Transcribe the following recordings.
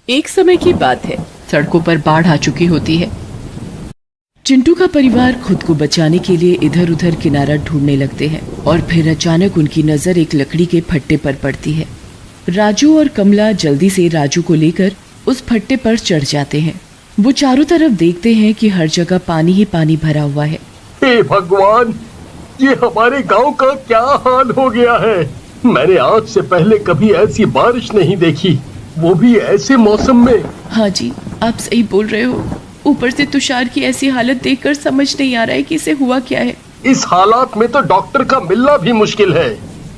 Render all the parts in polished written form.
एक समय की बात है, सड़कों पर बाढ़ आ चुकी होती है। चिंटू का परिवार खुद को बचाने के लिए इधर उधर किनारा ढूंढने लगते हैं और फिर अचानक उनकी नजर एक लकड़ी के फट्टे पर पड़ती है। राजू और कमला जल्दी से राजू को लेकर उस फट्टे पर चढ़ जाते हैं। वो चारों तरफ देखते हैं कि हर जगह पानी ही पानी भरा हुआ है। हे भगवान, ये हमारे गांव का क्या हाल हो गया है। मैंने आज से पहले कभी ऐसी बारिश नहीं देखी, वो भी ऐसे मौसम में। हाँ जी, आप सही बोल रहे हो। ऊपर से तुषार की ऐसी हालत देखकर समझ नहीं आ रहा है कि इसे हुआ क्या है। इस हालात में तो डॉक्टर का मिलना भी मुश्किल है।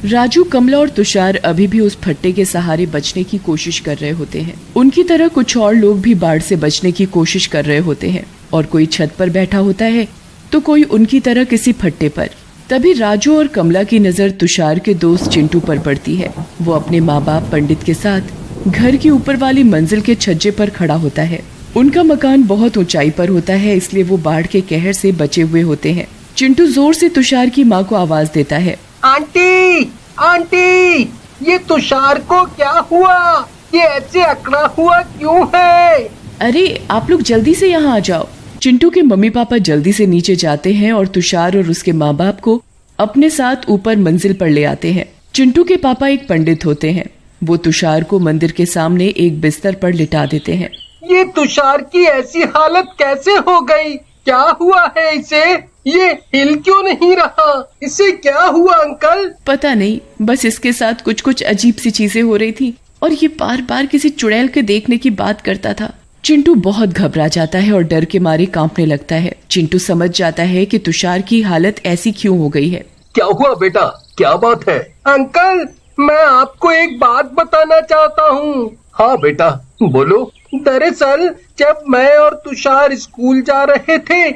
राजू, कमला और तुषार अभी भी उस फट्टे के सहारे बचने की कोशिश कर रहे होते हैं। उनकी तरह कुछ और लोग भी बाढ़ से बचने की कोशिश कर रहे होते हैं और कोई छत पर बैठा होता है तो कोई उनकी तरह किसी फट्टे पर। तभी राजू और कमला की नजर तुषार के दोस्त चिंटू पर पड़ती है। वो अपने माँ बाप पंडित के साथ घर की ऊपर वाली मंजिल के छज्जे पर खड़ा होता है। उनका मकान बहुत ऊंचाई पर होता है, इसलिए वो बाढ़ के कहर से बचे हुए होते हैं। चिंटू जोर से तुषार की माँ को आवाज देता है, आंटी, आंटी, ये तुषार को क्या हुआ? ये ऐसे अकड़ा हुआ क्यों है? अरे आप लोग जल्दी से यहाँ आ जाओ। चिंटू के मम्मी पापा जल्दी से नीचे जाते हैं और तुषार और उसके माँ बाप को अपने साथ ऊपर मंजिल पर ले आते हैं। चिंटू के पापा एक पंडित होते हैं। वो तुषार को मंदिर के सामने एक बिस्तर पर लिटा देते हैं। ये तुषार की ऐसी हालत कैसे हो गई? क्या हुआ है इसे? ये हिल क्यों नहीं रहा? इसे क्या हुआ अंकल? पता नहीं, बस इसके साथ कुछ कुछ अजीब सी चीजें हो रही थी और ये बार बार किसी चुड़ैल के देखने की बात करता था। चिंटू बहुत घबरा जाता है और डर के मारे कांपने लगता है। चिंटू समझ जाता है कि तुषार की हालत ऐसी क्यों हो गई है। क्या हुआ बेटा, क्या बात है? अंकल, मैं आपको एक बात बताना चाहता हूँ। हाँ बेटा, बोलो। दरअसल जब मैं और तुषार स्कूल जा रहे थे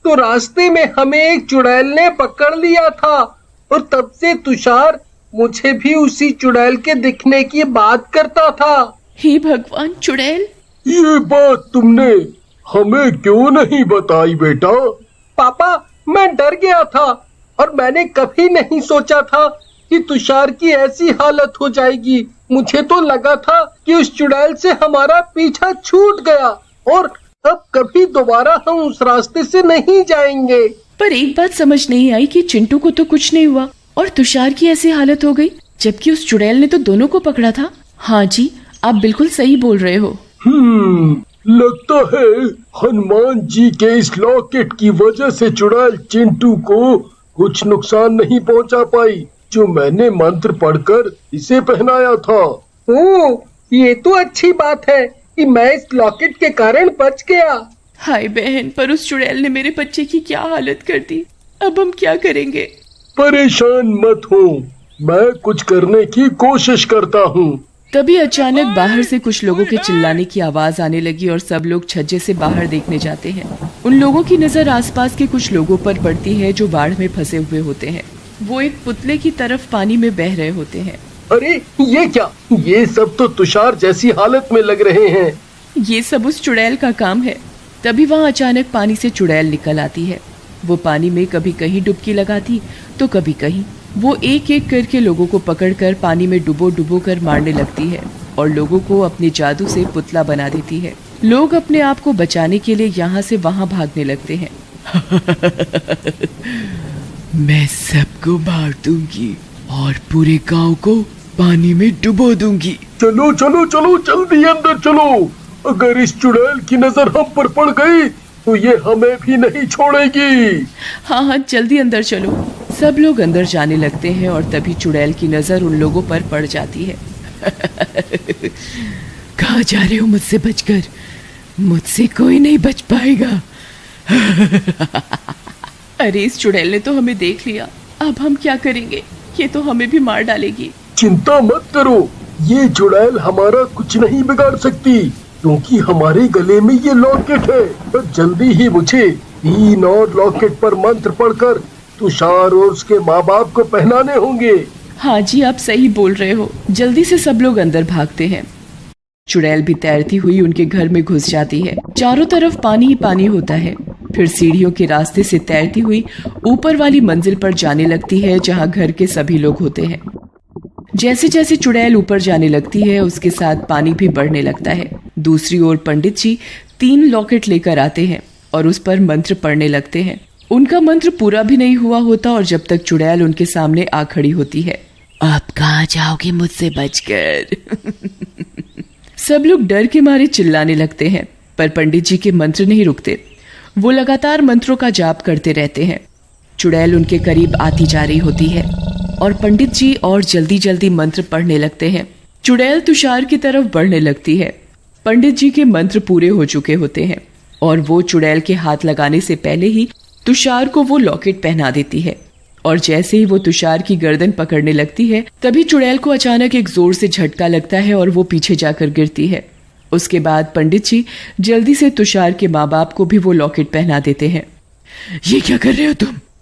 तो रास्ते में हमें एक चुड़ैल ने पकड़ लिया था और तब से तुषार मुझे भी उसी चुड़ैल के दिखने की बात करता था। हे भगवान, चुड़ैल! ये बात तुमने हमें क्यों नहीं बताई बेटा? पापा, मैं डर गया था और मैंने कभी नहीं सोचा था कि तुषार की ऐसी हालत हो जाएगी। मुझे तो लगा था कि उस चुड़ैल से हमारा पीछा छूट गया और अब कभी दोबारा हम उस रास्ते से नहीं जाएंगे। पर एक बात समझ नहीं आई कि चिंटू को तो कुछ नहीं हुआ और तुषार की ऐसी हालत हो गई, जबकि उस चुड़ैल ने तो दोनों को पकड़ा था। हाँ जी, आप बिल्कुल सही बोल रहे हो। लगता है हनुमान जी के इस लॉकेट की वजह से चुड़ैल चिंटू को कुछ नुकसान नहीं पहुंचा पाई, जो मैंने मंत्र पढ़कर इसे पहनाया था। ओह, ये तो अच्छी बात है कि मैं इस लॉकेट के कारण बच गया। हाय बहन, पर उस चुड़ैल ने मेरे बच्चे की क्या हालत कर दी। अब हम क्या करेंगे? परेशान मत हो, मैं कुछ करने की कोशिश करता हूँ। तभी अचानक बाहर से कुछ लोगों के चिल्लाने की आवाज आने लगी और सब लोग छज्जे से बाहर देखने जाते हैं। उन लोगों की नजर आसपास के कुछ लोगों पर पड़ती है जो बाढ़ में फंसे हुए होते हैं। वो एक पुतले की तरफ पानी में बह रहे होते हैं। अरे ये क्या? ये सब तो तुषार जैसी हालत में लग रहे हैं। ये सब उस चुड़ैल का काम है। तभी वहाँ अचानक पानी से चुड़ैल निकल आती है। वो पानी में कभी कहीं डुबकी लगाती तो कभी कहीं। वो एक एक करके लोगों को पकड़कर पानी में डुबो डुबो कर मारने लगती है और लोगों को अपने जादू से पुतला बना देती है। लोग अपने आप को बचाने के लिए यहाँ से वहाँ भागने लगते हैं। मैं सबको मार दूंगी और पूरे गांव को पानी में डुबो दूंगी। चलो चलो चलो, जल्दी अंदर चलो। अगर इस चुड़ैल की नजर हम पर पड़ गई तो ये हमें भी नहीं छोड़ेगी। हाँ हाँ, जल्दी अंदर चलो। सब लोग अंदर जाने लगते हैं और तभी चुड़ैल की नजर उन लोगों पर पड़ जाती है। कहाँ जा रहे हो मुझसे बचकर? मुझसे कोई नहीं बच पाएगा। अरे इस चुड़ैल ने तो हमें देख लिया, अब हम क्या करेंगे? ये तो हमें भी मार डालेगी। चिंता मत करो, ये चुड़ैल हमारा कुछ नहीं बिगाड़ सकती क्योंकि हमारे गले में ये लॉकेट है। तो जल्दी ही मुझे 3 और लॉकेट पर मंत्र पढ़कर तुषार और उसके माँ बाप को पहनाने होंगे। हाँ जी, आप सही बोल रहे हो। जल्दी से सब लोग अंदर भागते हैं। चुड़ैल भी तैरती हुई उनके घर में घुस जाती है। चारों तरफ पानी ही पानी होता है। फिर सीढ़ियों के रास्ते से तैरती हुई ऊपर वाली मंजिल पर जाने लगती है जहाँ घर के सभी लोग होते हैं। जैसे जैसे चुड़ैल ऊपर जाने लगती है उसके साथ पानी भी बढ़ने लगता है। दूसरी ओर पंडित जी 3 लॉकेट लेकर आते हैं और उस पर मंत्र पढ़ने लगते हैं। उनका मंत्र पूरा भी नहीं हुआ होता और जब तक चुड़ैल उनके सामने आ खड़ी होती है। आप कहाँ जाओगे मुझसे बचकर? सब लोग डर के मारे चिल्लाने लगते हैं, पर पंडित जी के मंत्र नहीं रुकते। वो लगातार मंत्रों का जाप करते रहते हैं। चुड़ैल उनके करीब आती जा रही होती है और पंडित जी और जल्दी जल्दी मंत्र पढ़ने लगते हैं। चुड़ैल तुषार की तरफ बढ़ने लगती है। पंडित जी के मंत्र पूरे हो चुके होते हैं और वो चुड़ैल के हाथ लगाने से पहले ही तुषार को वो लॉकेट पहना देती है। और जैसे ही वो तुषार की गर्दन पकड़ने लगती है, तभी चुड़ैल को अचानक एक जोर से झटका लगता है और वो पीछे जाकर गिरती है। उसके बाद पंडित जी जल्दी से तुषार के माँ बाप को भी वो लॉकेट पहना देते हैं। ये क्या कर रहे हो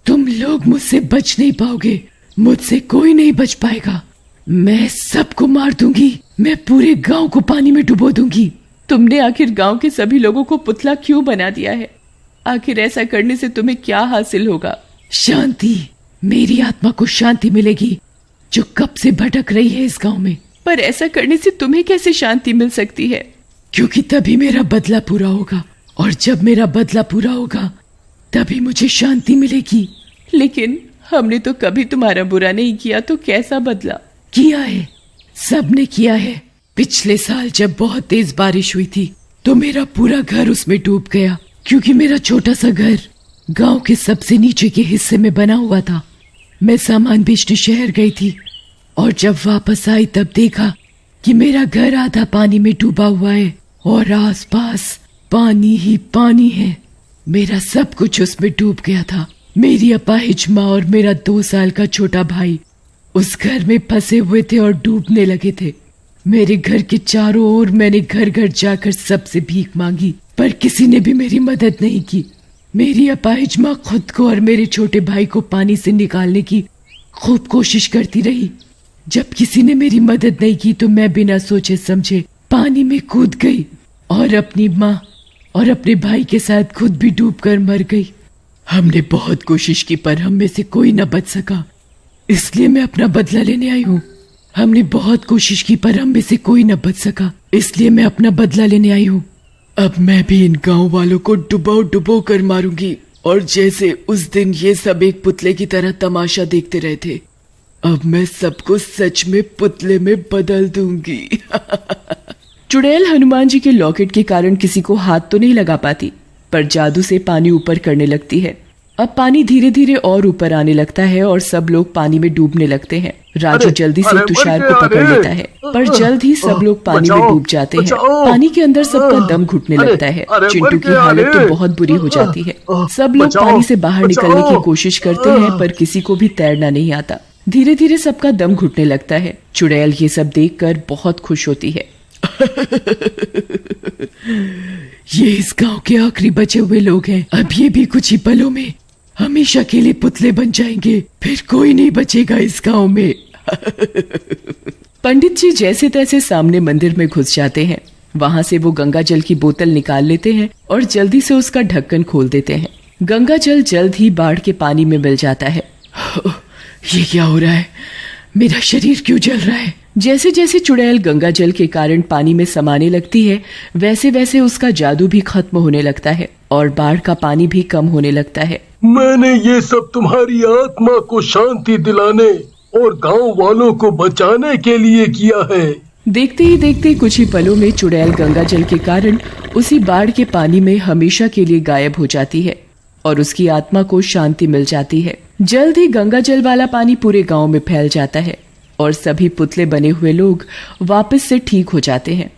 तुम लोग मुझसे बच नहीं पाओगे, मुझसे कोई नहीं बच पाएगा। मैं सबको मार दूंगी, मैं पूरे गांव को पानी में डुबो दूंगी। तुमने आखिर गांव के सभी लोगों को पुतला क्यों बना दिया है? आखिर ऐसा करने से तुम्हें क्या हासिल होगा? शांति, मेरी आत्मा को शांति मिलेगी जो कब से भटक रही है इस गांव में। पर ऐसा करने से तुम्हें कैसे शांति मिल सकती है? क्योंकि तभी मेरा बदला पूरा होगा, और जब मेरा बदला पूरा होगा तभी मुझे शांति मिलेगी। लेकिन हमने तो कभी तुम्हारा बुरा नहीं किया, तो कैसा बदला? किया है, सबने किया है। पिछले साल जब बहुत तेज बारिश हुई थी तो मेरा पूरा घर उसमें डूब गया, क्योंकि मेरा छोटा सा घर गांव के सबसे नीचे के हिस्से में बना हुआ था। मैं सामान बेचने शहर गई थी और जब वापस आई तब देखा कि मेरा घर आधा पानी में डूबा हुआ है और आसपास पानी ही पानी है। मेरा सब कुछ उसमें डूब गया था। मेरी अपाहिज माँ और मेरा 2 साल का छोटा भाई उस घर में फंसे हुए थे और डूबने लगे थे। मेरे घर के चारों ओर मैंने घर घर जाकर सबसे भीख मांगी, पर किसी ने भी मेरी मदद नहीं की। मेरी अपाहिज माँ खुद को और मेरे छोटे भाई को पानी से निकालने की खूब कोशिश करती रही। जब किसी ने मेरी मदद नहीं की तो मैं बिना सोचे समझे पानी में कूद गई और अपनी माँ और अपने भाई के साथ खुद भी डूबकर मर गई। हमने बहुत कोशिश की पर हम में से कोई न बच सका, इसलिए मैं अपना बदला लेने आई हूँ। हमने बहुत कोशिश की पर हम में से कोई न बच सका, इसलिए मैं अपना बदला लेने आई हूँ। अब मैं भी इन गांव वालों को डुबो कर मारूंगी, और जैसे उस दिन ये सब एक पुतले की तरह तमाशा देखते रहे थे, अब मैं सबको सच में पुतले में बदल दूंगी। चुड़ैल हनुमान जी के लॉकेट के कारण किसी को हाथ तो नहीं लगा पाती, पर जादू से पानी ऊपर करने लगती है। अब पानी धीरे धीरे और ऊपर आने लगता है और सब लोग पानी में डूबने लगते हैं। राजू जल्दी से तुषार को पकड़ लेता है, पर जल्द ही सब लोग पानी में डूब जाते हैं। पानी के अंदर सबका दम घुटने लगता है। चिंटू की हालत तो बहुत बुरी हो जाती है। सब लोग पानी से बाहर निकलने की कोशिश करते हैं, पर किसी को भी तैरना नहीं आता। धीरे धीरे सबका दम घुटने लगता है। चुड़ैल ये सब देखकर बहुत खुश होती है। ये इस गांव के आखिरी बचे हुए लोग हैं। अब ये भी कुछ ही पलों में हमेशा के लिए पुतले बन जाएंगे, फिर कोई नहीं बचेगा इस गांव में। पंडित जी जैसे तैसे सामने मंदिर में घुस जाते हैं। वहां से वो गंगा जल की बोतल निकाल लेते हैं और जल्दी से उसका ढक्कन खोल देते हैं। गंगा जल जल्द ही बाढ़ के पानी में मिल जाता है। ये क्या हो रहा है? मेरा शरीर क्यों जल रहा है? जैसे जैसे चुड़ैल गंगा जल के कारण पानी में समाने लगती है, वैसे वैसे उसका जादू भी खत्म होने लगता है और बाढ़ का पानी भी कम होने लगता है। मैंने ये सब तुम्हारी आत्मा को शांति दिलाने और गांव वालों को बचाने के लिए किया है। देखते ही देखते कुछ ही पलों में चुड़ैल गंगा जल के कारण उसी बाढ़ के पानी में हमेशा के लिए गायब हो जाती है और उसकी आत्मा को शांति मिल जाती है। जल्द ही गंगा जल वाला पानी पूरे गांव में फैल जाता है और सभी पुतले बने हुए लोग वापस से ठीक हो जाते हैं।